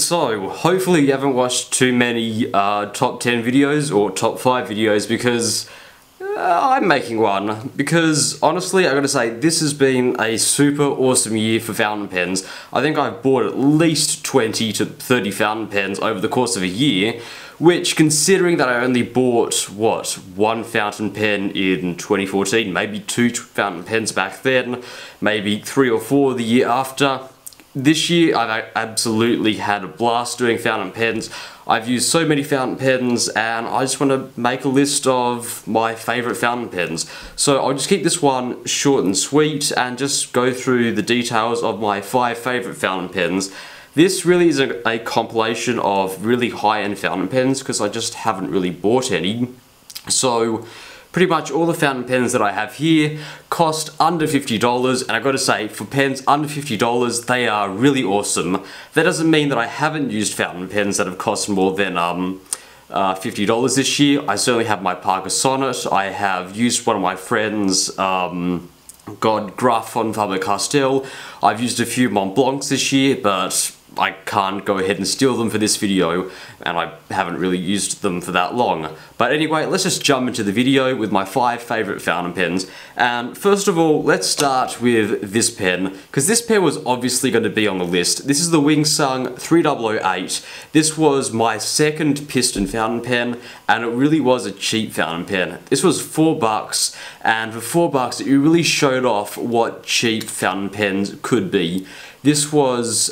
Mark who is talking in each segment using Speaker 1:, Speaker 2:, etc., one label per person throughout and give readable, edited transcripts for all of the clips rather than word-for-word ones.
Speaker 1: So, hopefully you haven't watched too many top 10 videos or top 5 videos because I'm making one. Because honestly, I gotta say, this has been a super awesome year for fountain pens. I think I've bought at least 20 to 30 fountain pens over the course of a year, which, considering that I only bought, what, one fountain pen in 2014, maybe two fountain pens back then, maybe 3 or 4 the year after. This year, I've absolutely had a blast doing fountain pens. I've used so many fountain pens, and I just want to make a list of my favourite fountain pens. So I'll just keep this one short and sweet, and just go through the details of my 5 favourite fountain pens. This really is a compilation of really high-end fountain pens, because I just haven't really bought any. So pretty much all the fountain pens that I have here cost under $50, and I've got to say, for pens under $50, they are really awesome. That doesn't mean that I haven't used fountain pens that have cost more than $50 this year. I certainly have my Parker Sonnet. I have used one of my friends' Gruff on Faber-Castell. I've used a few Mont Blancs this year, but I can't go ahead and steal them for this video, and I haven't really used them for that long. But anyway, let's just jump into the video with my 5 favourite fountain pens. And first of all, let's start with this pen, because this pen was obviously going to be on the list. This is the Wingsung 3008. This was my second piston fountain pen, and it really was a cheap fountain pen. This was $4, and for $4 it really showed off what cheap fountain pens could be. This was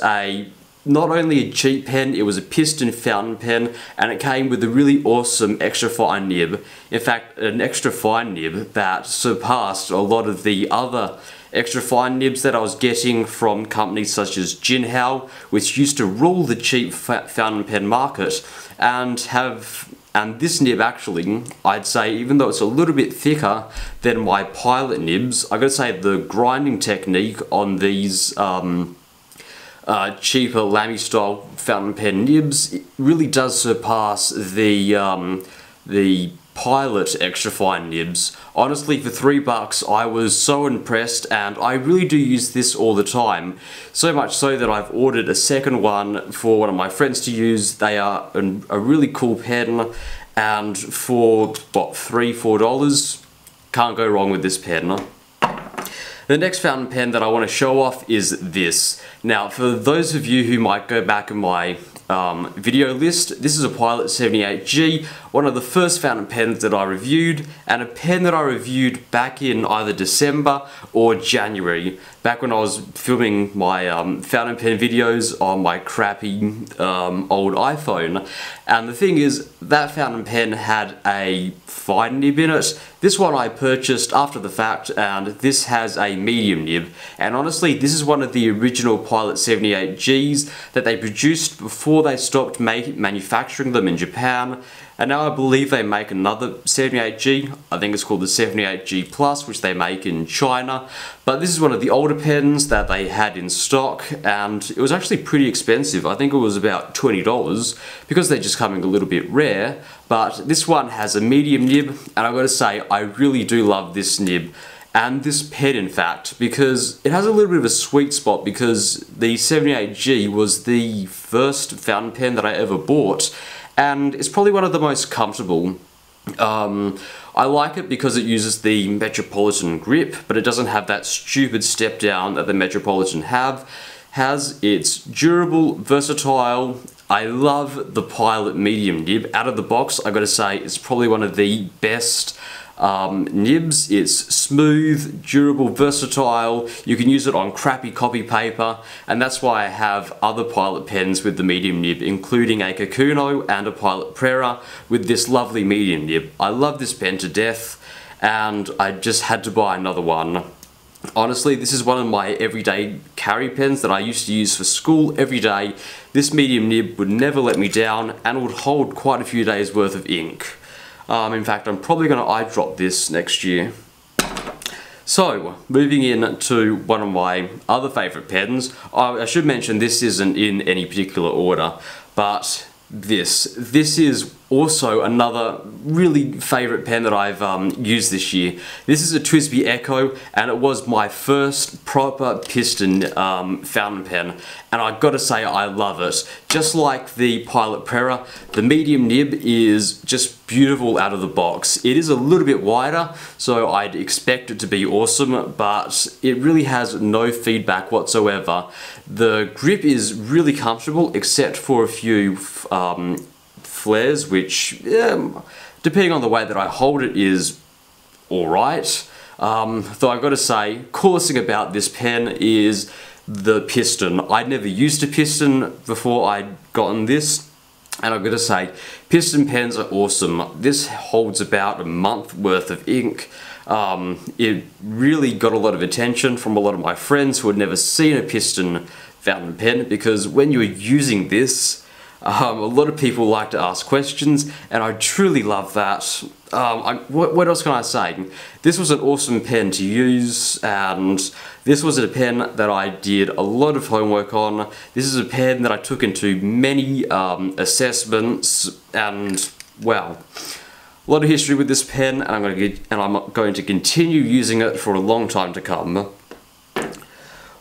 Speaker 1: not only a cheap pen, it was a piston fountain pen, and it came with a really awesome extra fine nib. In fact, an extra fine nib that surpassed a lot of the other extra fine nibs that I was getting from companies such as Jinhao, which used to rule the cheap fountain pen market, and this nib actually, I'd say, even though it's a little bit thicker than my Pilot nibs, I gotta say the grinding technique on these cheaper Lamy style fountain pen nibs, it really does surpass the Pilot extra fine nibs. Honestly, for $3 I was so impressed, and I really do use this all the time. So much so that I've ordered a second one for one of my friends to use. They are a really cool pen, and for what, $3, $4, can't go wrong with this pen. The next fountain pen that I want to show off is this. Now, for those of you who might go back in my video list, this is a Pilot 78G, one of the first fountain pens that I reviewed, and a pen that I reviewed back in either December or January, back when I was filming my fountain pen videos on my crappy old iPhone. And the thing is, that fountain pen had a fine nib in it. This one I purchased after the fact, and this has a medium nib. And honestly, this is one of the original Pilot 78Gs that they produced before they stopped manufacturing them in Japan. And now I believe they make another 78G, I think it's called the 78G Plus, which they make in China. But this is one of the older pens that they had in stock, and it was actually pretty expensive. I think it was about $20, because they're just coming a little bit rare. But this one has a medium nib, and I've got to say, I really do love this nib. And this pen, in fact, because it has a little bit of a sweet spot, because the 78G was the first fountain pen that I ever bought, and it's probably one of the most comfortable. I like it because it uses the Metropolitan grip, but it doesn't have that stupid step down that the Metropolitan has. It's durable, versatile. I love the Pilot medium nib. Out of the box, I gotta say, it's probably one of the best nibs. It's smooth, durable, versatile. You can use it on crappy copy paper, and that's why I have other Pilot pens with the medium nib, including a Kakuno and a Pilot Prera with this lovely medium nib. I love this pen to death, and I just had to buy another one. Honestly, this is one of my everyday carry pens that I used to use for school every day. This medium nib would never let me down, and would hold quite a few days worth of ink. In fact, I'm probably going to eye drop this next year. So, moving in to one of my other favourite pens. I should mention this isn't in any particular order, but this is also another really favourite pen that I've used this year. This is a TWSBI Echo, and it was my first proper piston fountain pen, and I've got to say I love it. Just like the Pilot Prera, the medium nib is just beautiful out of the box. It is a little bit wider, so I'd expect it to be awesome, but it really has no feedback whatsoever. The grip is really comfortable, except for a few flares, which, depending on the way that I hold it, is alright. Though I've got to say, coolest thing about this pen is the piston. I'd never used a piston before I'd gotten this, and I've got to say, piston pens are awesome. This holds about a month worth of ink. It really got a lot of attention from a lot of my friends who had never seen a piston fountain pen, because when you're using this, a lot of people like to ask questions, and I truly love that. What else can I say? This was an awesome pen to use, and this was a pen that I did a lot of homework on. This is a pen that I took into many assessments, and wow, a lot of history with this pen, and I'm going to continue using it for a long time to come.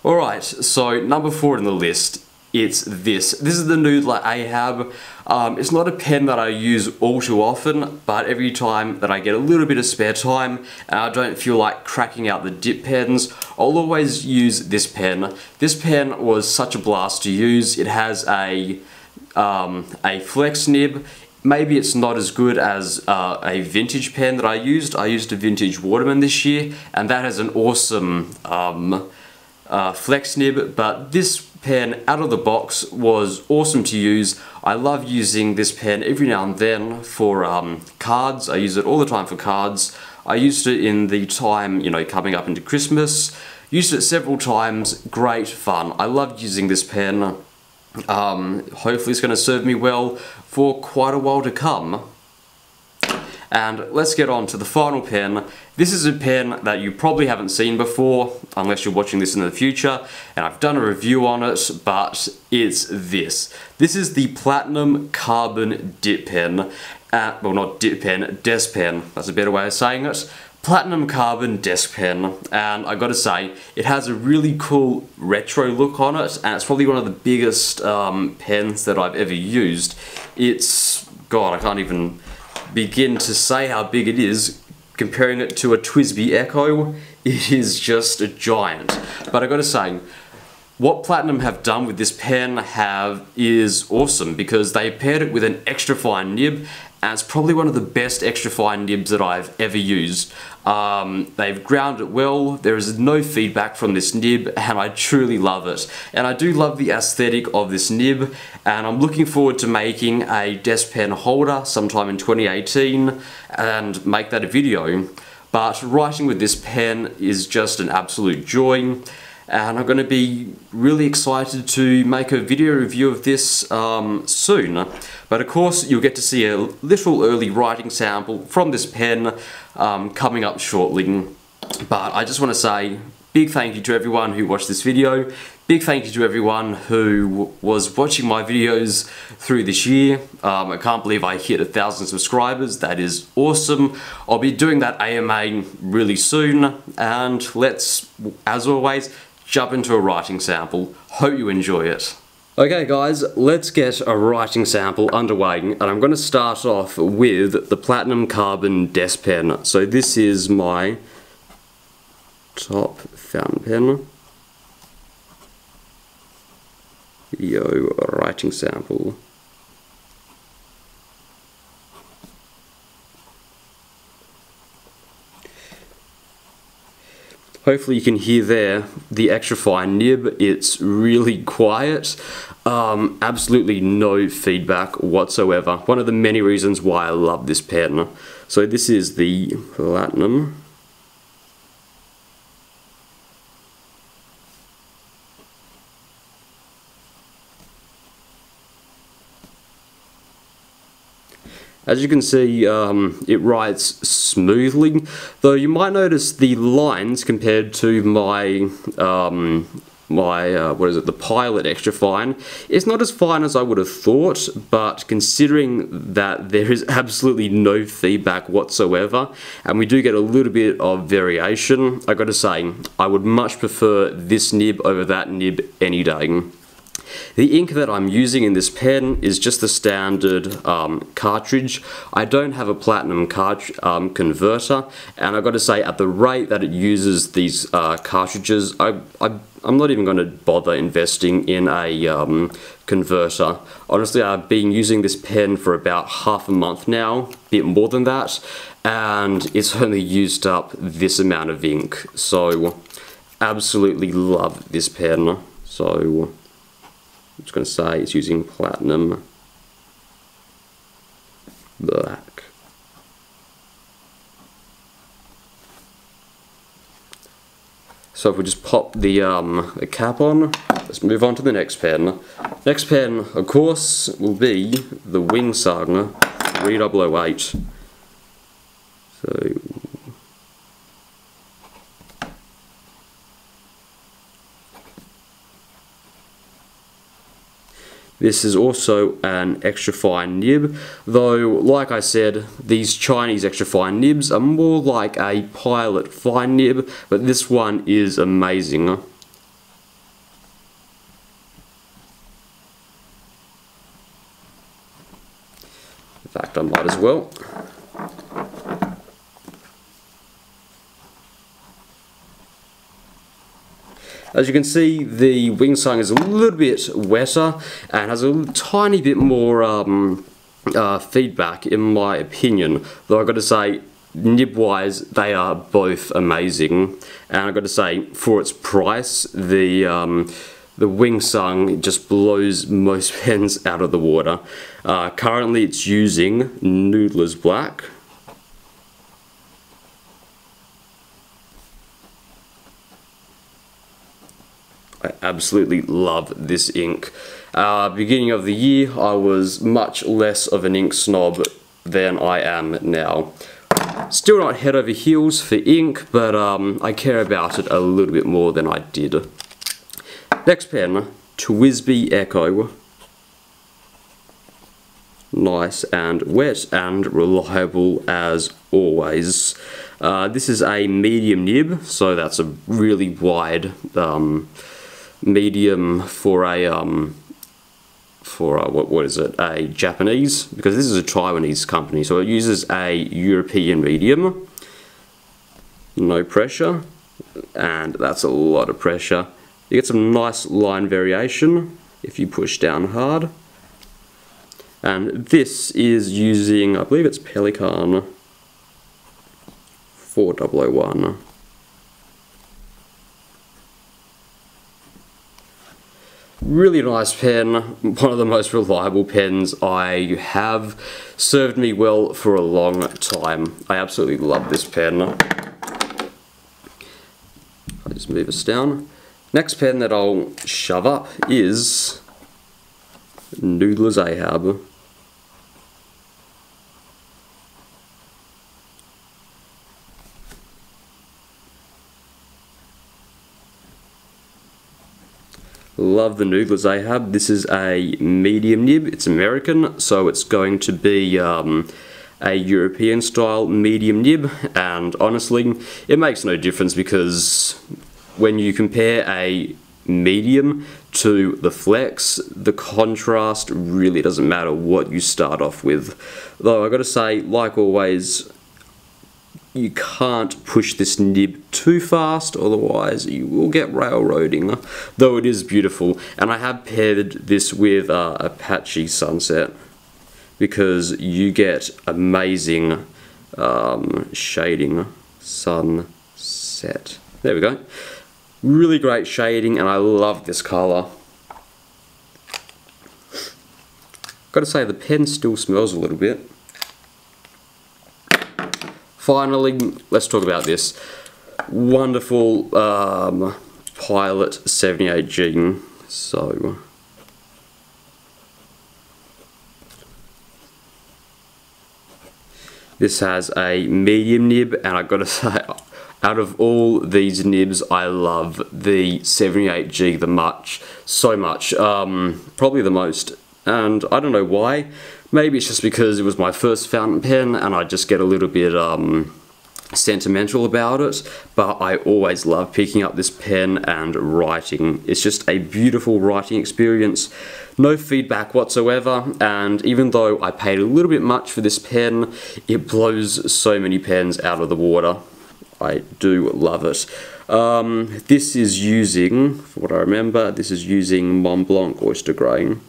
Speaker 1: Alright, so number 4 in the list. It's this. This is the Noodler Ahab. It's not a pen that I use all too often, but every time that I get a little bit of spare time and I don't feel like cracking out the dip pens, I'll always use this pen. This pen was such a blast to use. It has a flex nib. Maybe it's not as good as a vintage pen that I used. I used a vintage Waterman this year, and that has an awesome flex nib, but this pen out of the box was awesome to use. I love using this pen every now and then for cards. I use it all the time for cards. I used it in the time, you know, coming up into Christmas. Used it several times. Great fun. I love using this pen. Hopefully it's going to serve me well for quite a while to come. And let's get on to the final pen. This is a pen that you probably haven't seen before, unless you're watching this in the future, and I've done a review on it, but it's this. This is the Platinum Carbon Dip Pen. Well, not dip pen, desk pen. That's a better way of saying it. Platinum Carbon Desk Pen, and I gotta say, it has a really cool retro look on it, and it's probably one of the biggest pens that I've ever used. It's, God, I can't even begin to say how big it is. Comparing it to a TWSBI Echo, it is just a giant. But I gotta say, what Platinum have done with this pen is awesome, because they paired it with an extra fine nib, and it's probably one of the best extra fine nibs that I've ever used. They've ground it well, there is no feedback from this nib, and I truly love it. And I do love the aesthetic of this nib, and I'm looking forward to making a desk pen holder sometime in 2018 and make that a video. But writing with this pen is just an absolute joy, and I'm going to be really excited to make a video review of this soon. But of course, you'll get to see a little early writing sample from this pen coming up shortly. But I just want to say big thank you to everyone who watched this video. Big thank you to everyone who was watching my videos through this year. I can't believe I hit 1,000 subscribers. That is awesome. I'll be doing that AMA really soon. And let's, as always, jump into a writing sample. Hope you enjoy it. Okay guys, let's get a writing sample underway, and I'm going to start off with the Platinum Carbon Desk Pen. So this is my top fountain pen. Video writing sample. Hopefully you can hear there the extra fine nib. It's really quiet. Absolutely no feedback whatsoever. One of the many reasons why I love this pen. So this is the Platinum. As you can see, it writes smoothly, though you might notice the lines compared to my my what is it, the Pilot Extra Fine. It's not as fine as I would have thought, but considering that there is absolutely no feedback whatsoever, and we do get a little bit of variation, I gotta say, I would much prefer this nib over that nib any day. The ink that I'm using in this pen is just the standard cartridge. I don't have a platinum converter, and I've got to say, at the rate that it uses these cartridges, I'm not even going to bother investing in a converter. Honestly, I've been using this pen for about half a month now, a bit more than that, and it's only used up this amount of ink. So, absolutely love this pen. So, I'm just going to say it's using platinum black. So if we just pop the cap on, let's move on to the next pen. Next pen, of course, will be the Wingsung 3008. So this is also an extra fine nib, though like I said, these Chinese extra fine nibs are more like a Pilot fine nib, but this one is amazing. In fact, I might as well. As you can see, the Wingsung is a little bit wetter and has a tiny bit more feedback, in my opinion. Though I've got to say, nib-wise, they are both amazing. And I've got to say, for its price, the Wingsung just blows most pens out of the water. Currently, it's using Noodler's Black. I absolutely love this ink. Beginning of the year, I was much less of an ink snob than I am now. Still not head over heels for ink, but I care about it a little bit more than I did. Next pen, TWSBI Echo. Nice and wet and reliable as always. This is a medium nib, so that's a really wide medium for a what is it, a Japanese, because this is a Taiwanese company, so it uses a European medium. No pressure, and that's a lot of pressure. You get some nice line variation if you push down hard. And this is using, I believe it's Pelikan 4001. Really nice pen, one of the most reliable pens I have. Served me well for a long time. I absolutely love this pen. I'll just move us down. Next pen that I'll shove up is Noodler's Ahab. Love the Noodler's Ahab. This is a medium nib. It's American, so it's going to be a European style medium nib, and honestly, it makes no difference, because when you compare a medium to the flex, the contrast really doesn't matter what you start off with. Though I gotta say, like always, you can't push this nib too fast, otherwise you will get railroading, though it is beautiful. And I have paired this with Apache Sunset, because you get amazing shading. Sunset. There we go. Really great shading, and I love this colour. Gotta say, the pen still smells a little bit. Finally, let's talk about this wonderful Pilot 78G. So, this has a medium nib, and I've got to say, I out of all these nibs, I love the 78G so much, probably the most, and I don't know why. Maybe it's just because it was my first fountain pen and I just get a little bit sentimental about it, but I always love picking up this pen and writing. It's just a beautiful writing experience, no feedback whatsoever, and even though I paid a little bit much for this pen, it blows so many pens out of the water. I do love it. This is using, for what I remember, this is using Mont Blanc oyster grain.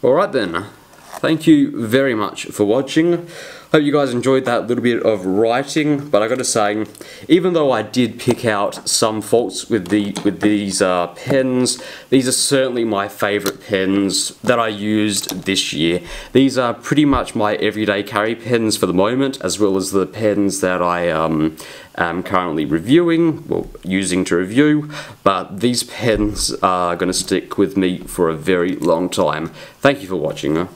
Speaker 1: Alright then, thank you very much for watching. Hope you guys enjoyed that little bit of writing, but I gotta say, even though I did pick out some faults with these pens, these are certainly my favourite pens that I used this year. These are pretty much my everyday carry pens for the moment, as well as the pens that I am currently reviewing, well, using to review, but these pens are going to stick with me for a very long time. Thank you for watching.